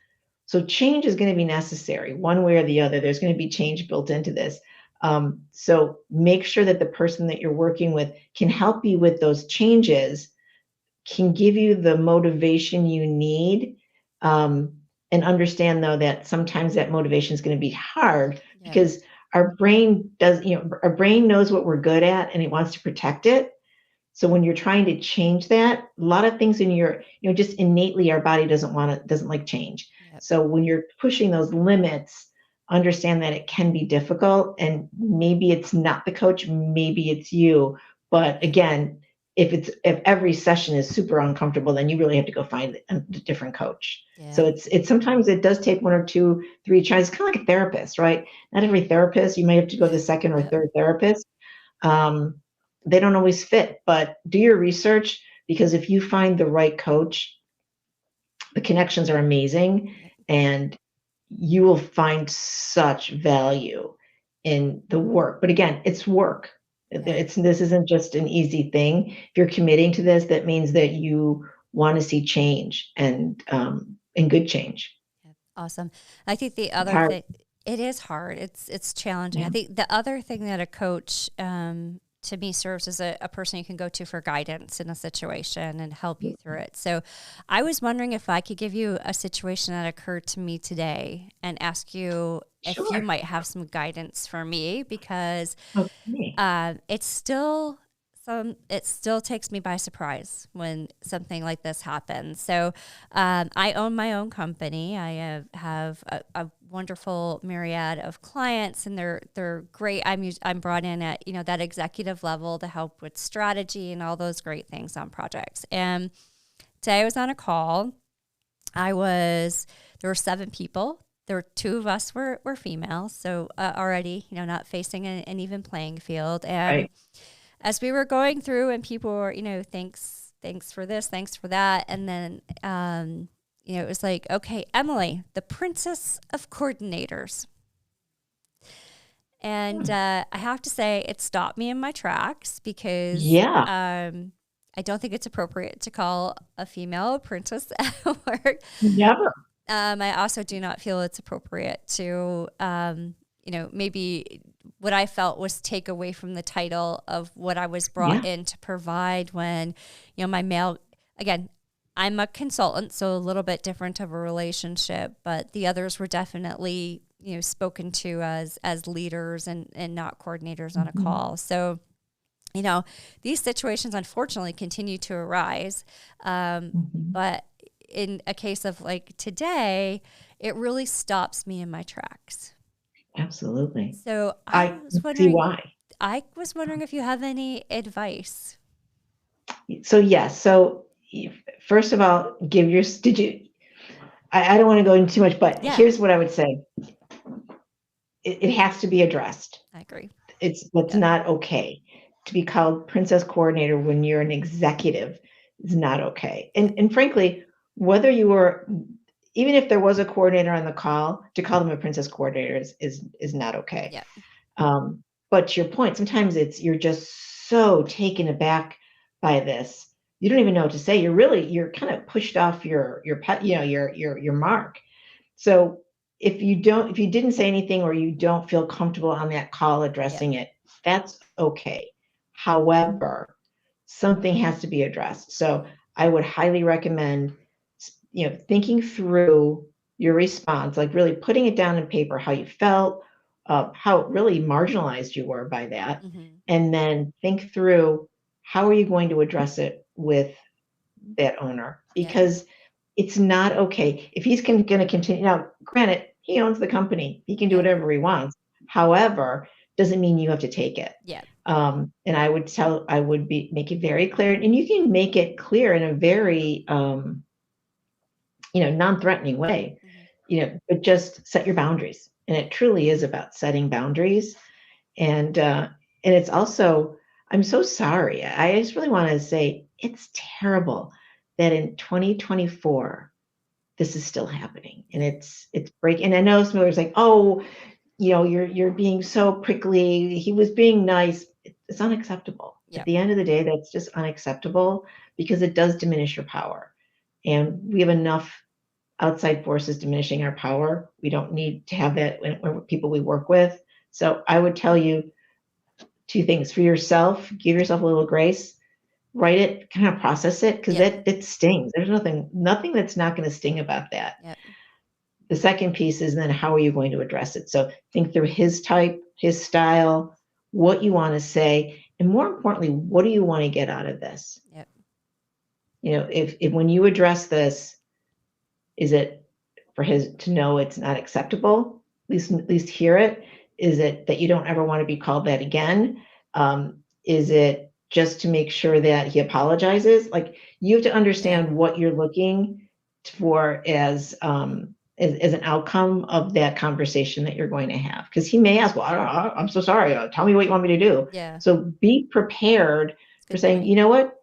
So change is going to be necessary one way or the other. There's going to be change built into this. So make sure that the person that you're working with can help you with those changes, can give you the motivation you need, and understand though that sometimes that motivation is going to be hard because our brain knows what we're good at and it wants to protect it. So when you're trying to change that, a lot of things in just innately our body doesn't like change. So when you're pushing those limits, understand that it can be difficult, and maybe it's not the coach, maybe it's you. But again, if every session is super uncomfortable, then you really have to go find a different coach. So it's sometimes it does take 1 or 2, 3 tries. It's kind of like a therapist, right? Not every therapist, you may have to go to the second or third therapist. They don't always fit, but do your research, because if you find the right coach, the connections are amazing, and you will find such value in the work. But again, it's work. This isn't just an easy thing. If you're committing to this, that means that you want to see change, and good change. Awesome. I think the other thing, it is hard. It's challenging. I think the other thing that a coach, to me, serves as a person you can go to for guidance in a situation and help you through it. So I was wondering if I could give you a situation that occurred to me today and ask you if you might have some guidance for me, because it still takes me by surprise when something like this happens. So I own my own company. I have a wonderful myriad of clients, and they're great. I'm brought in at that executive level to help with strategy and all those great things on projects. And today I was on a call. There were 7 people. There were 2 of us were females, so already not facing an even playing field. And as we were going through, and people were thanks for this, thanks for that, and then it was like, okay, Emily, the princess of coordinators. And I have to say, it stopped me in my tracks, because I don't think it's appropriate to call a female a princess at work. Never. I also do not feel it's appropriate to, maybe what I felt was take away from the title of what I was brought in to provide, when, my male, again, I'm a consultant, so a little bit different of a relationship, but the others were definitely, spoken to as leaders and not coordinators on a call. So, these situations unfortunately continue to arise. But in a case of like today, it really stops me in my tracks. Absolutely. So I see why. I was wondering if you have any advice. So yes. So first of all, I don't want to go into too much, but here's what I would say. It has to be addressed. I agree. That's not okay. To be called princess coordinator when you're an executive is not okay. And frankly, whether you were, even if there was a coordinator on the call, to call them a princess coordinator is not okay. But to your point, sometimes you're just so taken aback by this, you don't even know what to say. You're kind of pushed off your mark. So if you didn't say anything, or you don't feel comfortable on that call addressing it, that's okay. However, something has to be addressed. So I would highly recommend, thinking through your response, like really putting it down in paper, how you felt, how really marginalized you were by that, and then think through how are you going to address it with that owner, because it's not okay if he's going to continue. Now, granted, he owns the company; he can do whatever he wants. However, doesn't mean you have to take it. And I would make it very clear, and you can make it clear in a very non-threatening way, but just set your boundaries. And it truly is about setting boundaries. And it's also, I'm so sorry. I just really want to say it's terrible that in 2024 this is still happening, and it's breaking. And I know some others like, oh, you're being so prickly. He was being nice. It's unacceptable. At Yep. the end of the day, that's just unacceptable because it does diminish your power. And we have enough outside forces diminishing our power. We don't need to have that when people we work with. So I would tell you two things for yourself. Give yourself a little grace. Write it, kind of process it, because it stings. There's nothing that's not going to sting about that. Yep. The second piece is then how are you going to address it? So think through his type, his style, what you want to say, and more importantly, what do you want to get out of this? Yep. If when you address this, is it for his to know it's not acceptable? At least hear it. Is it that you don't ever want to be called that again? Is it just to make sure that he apologizes? Like, you have to understand what you're looking for as an outcome of that conversation that you're going to have. Because he may ask, well, I'm so sorry. Tell me what you want me to do. Yeah. So be prepared for saying, point. you know what?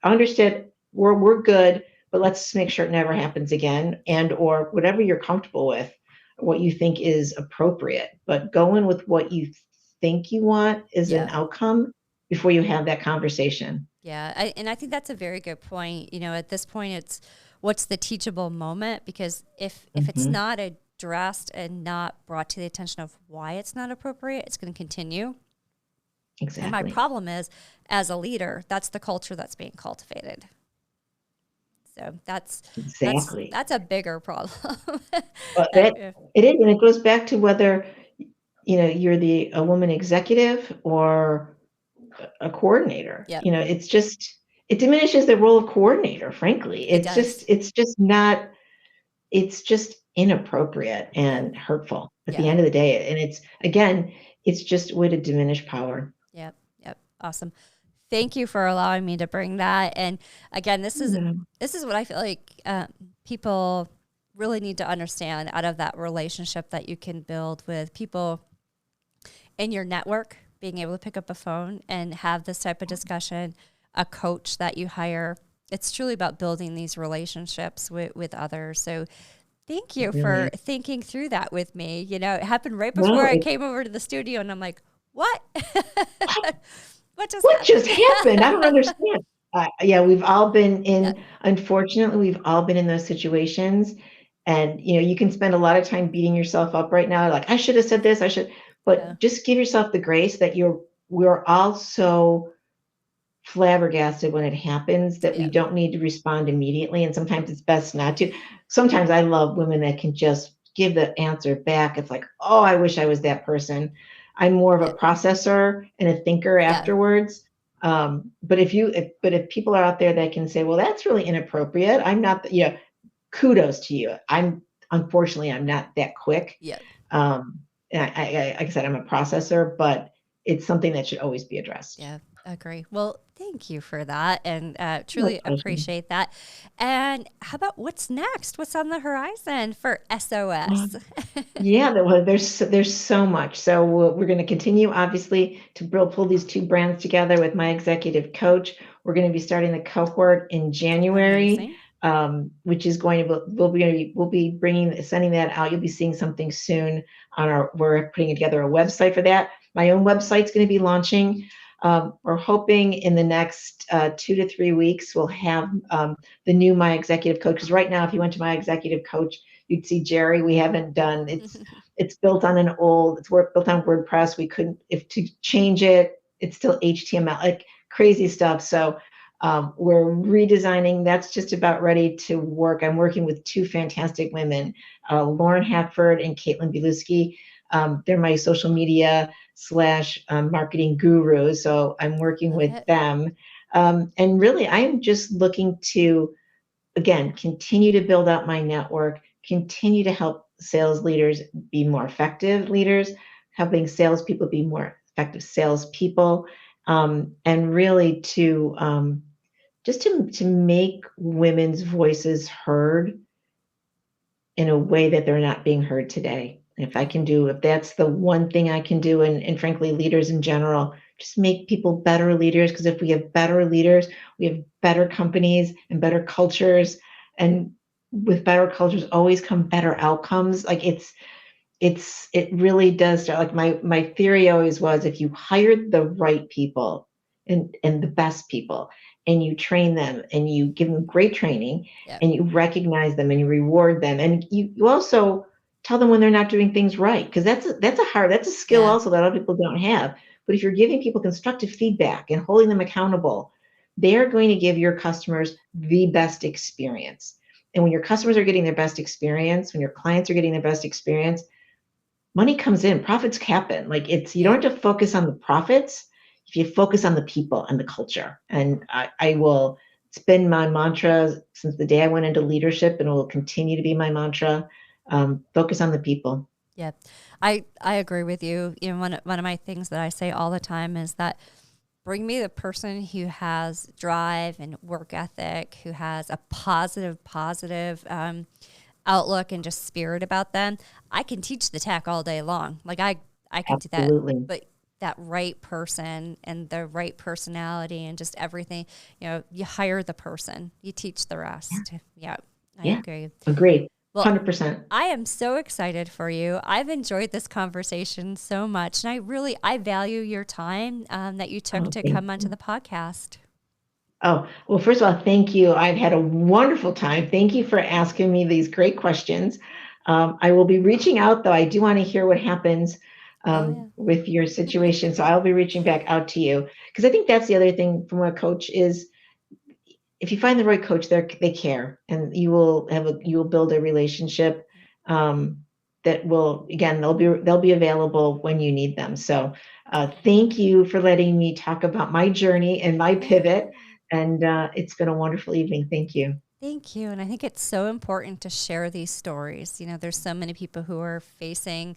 I understand. We're good, but let's make sure it never happens again, and or whatever you're comfortable with, what you think is appropriate. But go in with what you think you want as an outcome before you have that conversation. Yeah, I think that's a very good point. At this point, it's what's the teachable moment? Because if it's not addressed and not brought to the attention of why it's not appropriate, it's going to continue. Exactly. And my problem is, as a leader, that's the culture that's being cultivated. So that's a bigger problem. It is, and it goes back to whether you're a woman executive or a coordinator. Yep. It's just, it diminishes the role of coordinator. Frankly, it's just inappropriate and hurtful at the end of the day. And it's just a way to diminish power. Yep. Awesome. Thank you for allowing me to bring that. And again, this is what I feel like people really need to understand out of that relationship that you can build with people in your network, being able to pick up a phone and have this type of discussion, a coach that you hire. It's truly about building these relationships with others. So thank you for thinking through that with me. It happened right before I came over to the studio, and I'm like, what? What just happened? I don't understand. We've all been unfortunately, we've all been in those situations. And, you can spend a lot of time beating yourself up right now. Like, I should have said this, but just give yourself the grace that we're all so flabbergasted when it happens that we don't need to respond immediately. And sometimes it's best not to. Sometimes I love women that can just give the answer back. It's like, oh, I wish I was that person. I'm more of a processor and a thinker afterwards. But if people are out there that can say, well, that's really inappropriate. I'm not, kudos to you. Unfortunately, I'm not that quick. Yeah. And like I said, I'm a processor, but it's something that should always be addressed. Yeah, agree. Well, thank you for that, and truly appreciate that. And how about what's next? What's on the horizon for SOS? There's so much. So we're going to continue, obviously, to pull these two brands together with my executive coach. We're going to be starting the cohort in January. Which is we'll be sending that out. You'll be seeing something soon we're putting together a website for that. My own website's going to be launching. We're hoping in the next 2 to 3 weeks, we'll have the new My Executive Coach. Because right now, if you went to My Executive Coach, you'd see Jerry. We haven't done, it's built on built on WordPress. We couldn't, if to change it, it's still HTML, like crazy stuff. So we're redesigning. That's just about ready to work. I'm working with two fantastic women, Lauren Hatford and Caitlin Bielewski. They're my social media / marketing gurus. So I'm working with them. And really, I'm just looking to, again, continue to build out my network, continue to help sales leaders be more effective leaders, helping salespeople be more effective salespeople, and really to just to make women's voices heard in a way that they're not being heard today. If that's the one thing I can do, and frankly, leaders in general, just make people better leaders. Because if we have better leaders, we have better companies and better cultures. And with better cultures always come better outcomes. Like it really does start. Like my theory always was, if you hired the right people and the best people, and you train them and you give them great training, Yep. and you recognize them and you reward them, and you also tell them when they're not doing things right, because that's a skill Yeah. also that a lot of people don't have. But if you're giving people constructive feedback and holding them accountable, they are going to give your customers the best experience. And when your customers are getting their best experience, when your clients are getting their best experience, money comes in, profits happen. Like you don't have to focus on the profits if you focus on the people and the culture. And it's been my mantra since the day I went into leadership, and it will continue to be my mantra. Focus on the people. Yeah, I agree with you. You know, one of my things that I say all the time is that bring me the person who has drive and work ethic, who has a positive outlook and just spirit about them. I can teach the tech all day long. Like I can do that. Absolutely. But that right person and the right personality and just everything, you hire the person, you teach the rest. Yeah, I agree. Agreed. Well, 100%. I am so excited for you. I've enjoyed this conversation so much. And I value your time that you took to come onto the podcast. Oh, well, first of all, thank you. I've had a wonderful time. Thank you for asking me these great questions. I will be reaching out, though. I do want to hear what happens with your situation. So I'll be reaching back out to you, because I think that's the other thing from a coach is, if you find the right coach, they care, and you will build a relationship that will, again, they'll be available when you need them. So thank you for letting me talk about my journey and my pivot. And it's been a wonderful evening. Thank you. Thank you. And I think it's so important to share these stories. There's so many people who are facing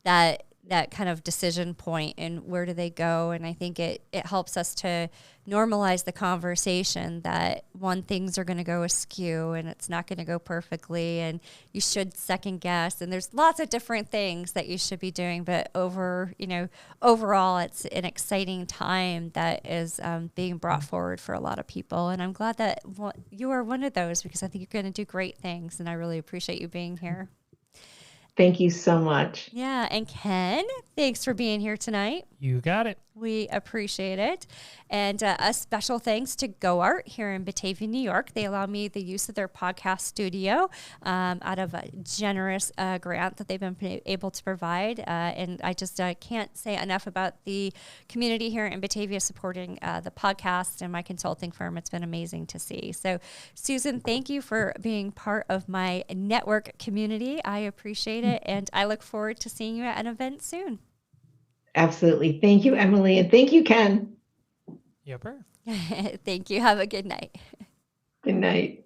that kind of decision point, and where do they go? And I think it helps us to normalize the conversation that things are going to go askew and it's not going to go perfectly, and you should second guess, and there's lots of different things that you should be doing. But overall, it's an exciting time that is being brought forward for a lot of people. And I'm glad that you are one of those, because I think you're going to do great things, and I really appreciate you being here. Thank you so much. Yeah. And Ken, thanks for being here tonight. You got it. We appreciate it. And a special thanks to GoArt here in Batavia, New York. They allow me the use of their podcast studio out of a generous grant that they've been able to provide. And I just can't say enough about the community here in Batavia supporting the podcast and my consulting firm. It's been amazing to see. So, Susan, thank you for being part of my network community. I appreciate it. And I look forward to seeing you at an event soon. Absolutely. Thank you, Emily. And thank you, Ken. Yep. Thank you. Have a good night. Good night.